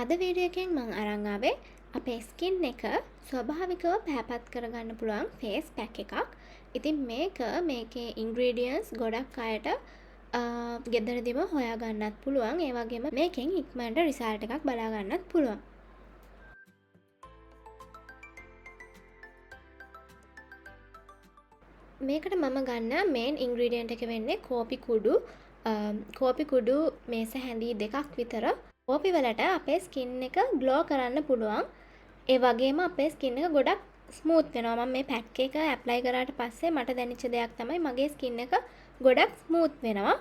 අද වීඩියෝ එකෙන් මම අරන් ආවේ අපේ ස්කින් එක ස්වභාවිකව පැහැපත් කරගන්න පුළුවන් ෆේස් පැක් එකක්. ඉතින් මේකේ ඉන්ග්‍රීඩියන්ට්ස් ගොඩක් අයට ගෙදරදිම හොයාගන්නත් පුළුවන්. ඒ වගේම මේකෙන් ඉක්මනට රිසල්ට් එකක් බලා ගන්නත් පුළුවන්. මේකට මම ගන්න මේන් ඉන්ග්‍රීඩියන්ට් එක වෙන්නේ කෝපි කුඩු මේස හැඳි දෙකක් විතර. කෝපි වලට අපේ ස්කින් එක ග්ලෝ කරන්න පුළුවන්. ඒ වගේම අපේ ස්කින් එක ගොඩක් ස්මූත් වෙනවා. මම මේ පැක් එක ඇප්ලයි කරාට පස්සේ මට දැනෙච්ච දෙයක් තමයි මගේ ස්කින් එක ගොඩක් ස්මූත් වෙනවා.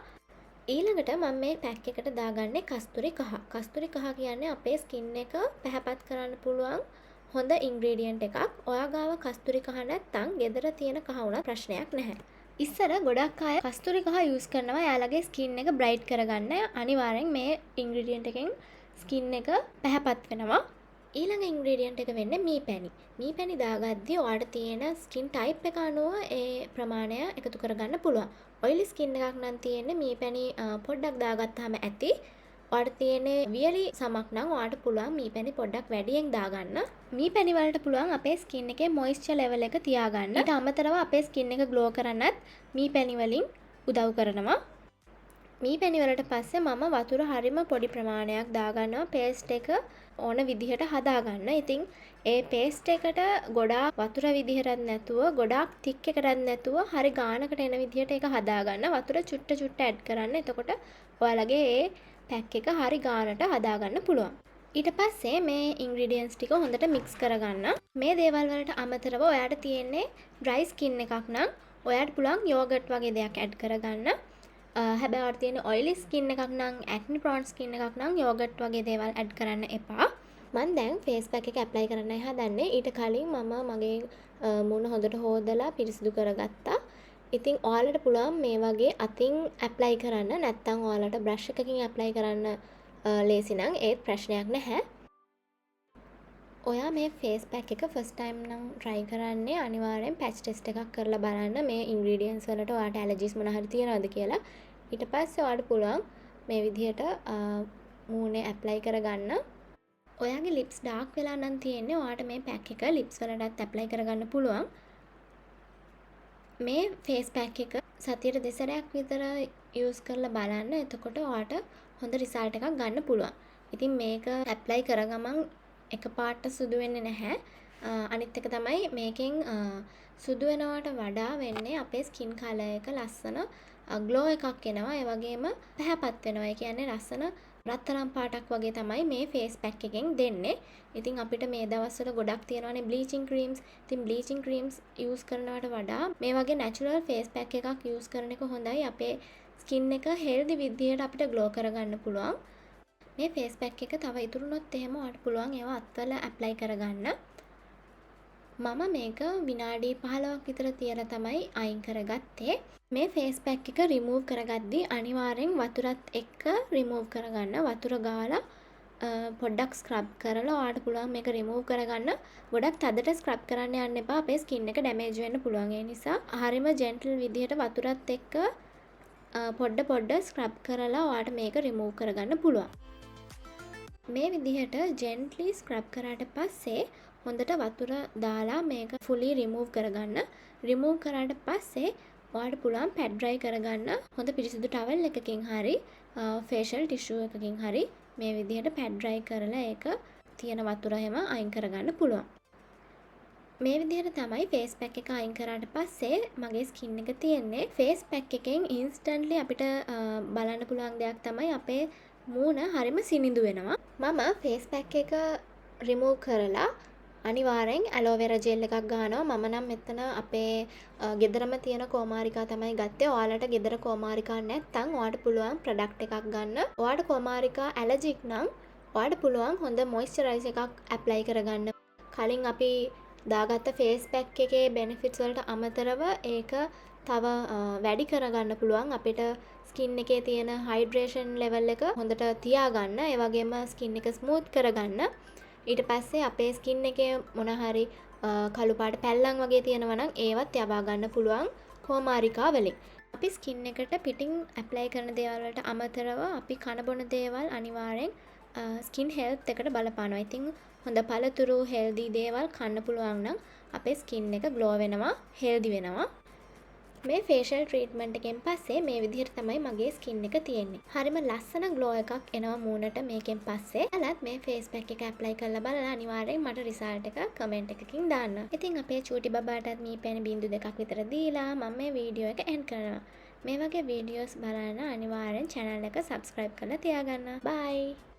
ඊළඟට මම මේ පැක් එකට දාගන්නේ කස්තුරි කහ. කස්තුරි කහ කියන්නේ අපේ ස්කින් එක පැහැපත් කරන්න පුළුවන් හොඳ ඉන්ග්‍රීඩියන්ට් එකක්. ඔයා ගාව කස්තුරි කහ නැත්නම් ගෙදර තියෙන කහ වුණත් ප්‍රශ්නයක් නැහැ. ඉස්සර ගොඩක් අය කස්තුරි කහ යූස් කරනවා යාළගේ ස්කින් එක බ්‍රයිට් කරගන්න. අනිවාර්යෙන් මේ ඉන්ග්‍රීඩියන්ට් එකෙන් ස්කින් එක පැහැපත් වෙනවා. ඊළඟ ඉන්ග්‍රීඩියන්ට් එක වෙන්නේ මී පැණි. මී පැණි දාගද්දී ඔයාලට තියෙන ස්කින් ටයිප් එක අනුව ඒ ප්‍රමාණය එකතු කරගන්න පුළුවන්. ඔයිලි ස්කින් එකක් නම් තියෙන්නේ මී පැණි පොඩ්ඩක් දාගත්තාම ඇති. ඔයාලට තියෙන්නේ වියලි සමක් නම් ඔයාලට පුළුවන් මී පැණි පොඩ්ඩක් වැඩියෙන් දාගන්න. මී පැණි වලට පුළුවන් අපේ ස්කින් එකේ මොයිස්චර් ලෙවල් එක තියාගන්න. ඊට අමතරව අපේ ස්කින් එක ග්ලෝ කරන්නත් මී පැණි වලින් උදව් කරනවා. මී පැණි වලට පස්සේ මම වතුර හරිම පොඩි ප්‍රමාණයක් දාගන්නවා පේස්ට් එක ඕන විදිහට හදාගන්න. ඉතින් ඒ පේස්ට් එකට ගොඩාක් වතුර විදිහටත් නැතුව ගොඩාක් තික් එකටත් නැතුව හරි ගානකට එන විදිහට ඒක හදාගන්න. වතුර චුට්ට ඇඩ් කරන්න. එතකොට ඔයාලගේ ඒ පැක් එක හරි ගානට හදාගන්න පුළුවන්. ඊට පස්සේ මේ ඉන්ග්‍රීඩියන්ට්ස් ටික හොඳට මික්ස් කරගන්න. මේ දේවල් වලට අමතරව ඔයාලට තියෙන්නේ ඩ්‍රයි ස්කින් එකක් නම් ඔයාලට පුළුවන් යෝගට් වගේ දෙයක් ඇඩ් කරගන්න. හැබැයි ඔයාලට තියෙන ඔයිලි ස්කින් එකක් නම් ඇක්නි ප්‍රෝන් ස්කින් එකක් නම් යෝගට් වගේ දේවල් ඇඩ් කරන්න එපා. මම දැන් ෆේස් පැක් එක ඇප්ලයි කරන්නයි හදන්නේ. ඊට කලින් මම මගේ මූණ හොඳට හොදලා පිරිසිදු කරගත්තා. ඉතින් ඔයාලට පුළුවන් මේ වගේ අතින් ඇප්ලයි කරන්න. නැත්නම් ඔයාලට බ්‍රෂ් එකකින් ඇප්ලයි කරන්න ලේසි නම් ඒත් ප්‍රශ්නයක් නැහැ. ඔයා මේ ෆේස් පැක් එක ෆස්ට් ටයිම් නම් try කරන්නේ අනිවාර්යෙන් පැච් ටෙස්ට් එකක් කරලා බලන්න මේ ඉන්ග්‍රීඩියන්ට්ස් වලට ඔයාට ඇලර්ජිස් මොන හරි තියනවද කියලා. ඊට පස්සේ ඔයාලට පුළුවන් මේ විදිහට මූණේ ඇප්ලයි කරගන්න. ඔයාගේ ලිප්ස් ඩාර්ක් වෙලා නම් තියෙන්නේ ඔයාට මේ පැක් එක ලිප්ස් වලටත් ඇප්ලයි කරගන්න පුළුවන්. මේ ෆේස් පැක් එක සතියට දෙසරයක් විතර යූස් කරලා බලන්න. එතකොට ඔයාට හොඳ රිසල්ට් එකක් ගන්න පුළුවන්. ඉතින් මේක ඇප්ලයි කරගමන් එකපාරට සුදු වෙන්නේ නැහැ. අනිත් එක තමයි මේකෙන් සුදු වෙනවට වඩා වෙන්නේ අපේ ස්කින් කලර් එක ලස්සන ග්ලෝ එකක් එනවා. ඒ වගේම පැහැපත් වෙනවා. ඒ කියන්නේ ලස්සන රත්තරන් පාටක් වගේ තමයි මේ ෆේස් පැක් එකෙන් දෙන්නේ. ඉතින් අපිට මේ දවස්වල ගොඩක් තියෙනවානේ බ්ලීචින් ක්‍රීම්ස්. ඉතින් බ්ලීචින් ක්‍රීම්ස් යූස් කරනවට වඩා මේ වගේ නැචරල් ෆේස් පැක් එකක් යූස් කරන එක හොඳයි. අපේ ස්කින් එක හෙල්දි විදිහට අපිට ග්ලෝ කරගන්න පුළුවන්. මේ ෆේස් පැක් එක තව ඉතුරුනොත් එහෙම ඔයාලට පුළුවන් ඒවා අත්වල ඇප්ලයි කරගන්න. මම මේක විනාඩි 15ක් විතර තියලා තමයි අයින් කරගත්තේ. මේ ෆේස් පැක් එක රිමූව් කරගද්දී අනිවාර්යෙන් වතුරත් එක්ක රිමූව් කරගන්න. වතුර ගාලා පොඩ්ඩක් ස්ක්‍රබ් කරලා ඔයාලට පුළුවන් මේක රිමූව් කරගන්න. ගොඩක් තදට ස්ක්‍රබ් කරන්න යන්න එපා. අපේ ස්කින් එක ඩැමේජ් වෙන්න පුළුවන්. ඒ නිසා හරිම ජෙන්ටල් විදිහට වතුරත් එක්ක පොඩ්ඩ ස්ක්‍රබ් කරලා ඔයාලට මේක රිමූව් කරගන්න පුළුවන්. මේ විදිහට ජෙන්ට්ලි ස්ක්‍රබ් කරාට පස්සේ හොඳට වතුර දාලා මේක ෆුලි රිමූව් කරගන්න. රිමූව් කරාට පස්සේ ඔයාලට පුළුවන් පැඩ් ඩ්‍රයි කරගන්න. හොඳ පිරිසිදු ටවල් එකකින් හරි ෆේෂල් ටිෂු එකකින් හරි මේ විදිහට පැඩ් ඩ්‍රයි කරලා ඒක තියෙන වතුර හැම අයින් කරගන්න පුළුවන්. මේ විදිහට තමයි ෆේස් පැක් එක අයින් කරාට පස්සේ මගේ ස්කින් එක තියෙන්නේ. ෆේස් පැක් එකෙන් ඉන්ස්ටන්ට්ලි අපිට බලන්න පුළුවන් දෙයක් තමයි අපේ මූණ හරිම සිනිඳු වෙනවා. මම ෆේස් පැක් එක රිමූව් කරලා අනිවාර්යෙන් ඇලෝවෙරා ජෙල් එකක් ගන්නවා. මම නම් මෙතන අපේ ගෙදරම තියෙන කෝමාරිකා තමයි ගත්තේ. ඔයාලට ගෙදර කෝමාරිකා නැත්නම් ඔයාලට පුළුවන් ප්‍රොඩක්ට් එකක් ගන්න. ඔයාලට කෝමාරිකා ඇලර්ජික් නම් ඔයාලට පුළුවන් හොඳ මොයිස්චරයිසර් එකක් ඇප්ලයි කරගන්න. කලින් අපි දාගත්ත ෆේස් පැක් එකේ බෙනිෆිට්ස් වලට අමතරව ඒක තව වැඩි කරගන්න පුළුවන්. අපිට ස්කින් එකේ තියෙන හයිඩ්‍රේෂන් ලෙවල් එක හොඳට තියාගන්න. ඒ වගේම ස්කින් එක ස්මූත් කරගන්න. ඊට පස්සේ අපේ ස්කින් එකේ මොන හරි කළු පාට පැල්ලම් වගේ තියෙනවා නම් ඒවත් යවා ගන්න පුළුවන් කෝමාරිකා වලින්. අපි ස්කින් එකට පිටින් ඇප්ලයි කරන දේවල් වලට අමතරව අපි කන බොන දේවල් අනිවාර්යෙන් ස්කින් හෙල්ත් එකට බලපානවා. ඉතින් හොඳ පළතුරු හෙල්දි දේවල් කන්න පුළුවන් නම් අපේ ස්කින් එක ග්ලෝ වෙනවා, හෙල්දි වෙනවා. මේ ෆේෂල් ට්‍රීට්මන්ට් එකෙන් පස්සේ මේ විදිහට තමයි මගේ ස්කින් එක තියෙන්නේ. හරිම ලස්සන ග්ලෝ එකක් එනවා මූණට මේකෙන් පස්සේ. ඔයාලත් මේ ෆේස් පැක් එක ඇප්ලයි කරලා බලලා අනිවාර්යෙන් මට රිසල්ට් එක කමෙන්ට් එකකින් දාන්න. ඉතින් අපේ චූටි බබාටත් මීපැණි බින්දු 2ක් විතර දීලා මම මේ වීඩියෝ එක එන්ඩ් කරනවා. මේ වගේ වීඩියෝස් බලන්න අනිවාර්යෙන් channel එක subscribe කරලා තියාගන්න. bye.